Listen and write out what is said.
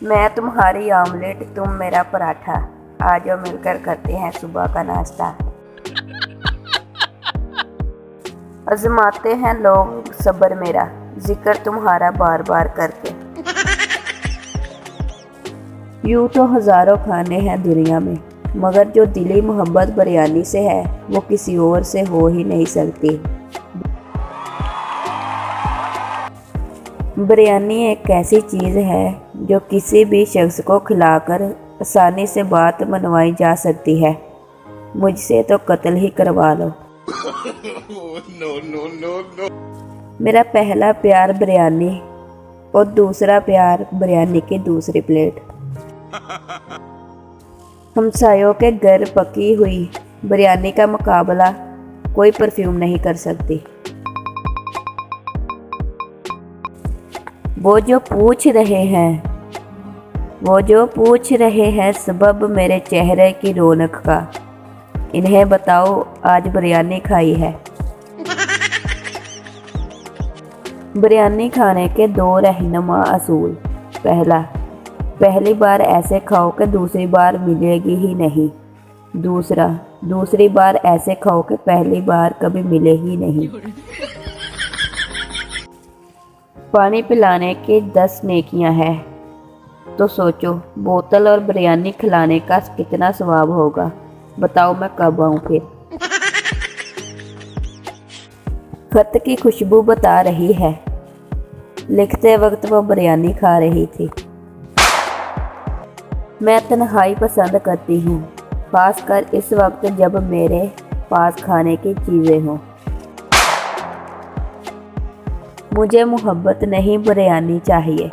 मैं तुम्हारी आमलेट, तुम मेरा पराठा, आ जाओ मिलकर करते हैं सुबह का नाश्ता। आजमाते हैं लोग सब्र मेरा, जिक्र तुम्हारा बार बार करके। यूँ तो हज़ारों खाने हैं दुनिया में, मगर जो दिली मोहब्बत बिरयानी से है वो किसी और से हो ही नहीं सकती। बिरयानी एक ऐसी चीज़ है जो किसी भी शख्स को खिलाकर आसानी से बात मनवाई जा सकती है। मुझसे तो कत्ल ही करवा लो। मेरा पहला प्यार बिरयानी और दूसरा प्यार बिरयानी की दूसरी प्लेट। हमसायों के घर पकी हुई बिरयानी का मुकाबला कोई परफ्यूम नहीं कर सकती। वो जो पूछ रहे हैं सबब मेरे चेहरे की रौनक का, इन्हें बताओ आज बिरयानी खाई है। बिरयानी खाने के दो रहनुमा असूल। पहली बार ऐसे खाओ कि दूसरी बार मिलेगी ही नहीं। दूसरी बार ऐसे खाओ कि पहली बार कभी मिले ही नहीं। पानी पिलाने की 10 नेकियां हैं, तो सोचो बोतल और बिरयानी खिलाने का कितना सवाब होगा। बताओ मैं कब आऊँ फिर। खत की खुशबू बता रही है, लिखते वक्त वो बिरयानी खा रही थी। मैं तन्हाई पसंद करती हूँ, खासकर इस वक्त जब मेरे पास खाने की चीज़ें हों। मुझे मोहब्बत नहीं बिरयानी चाहिए।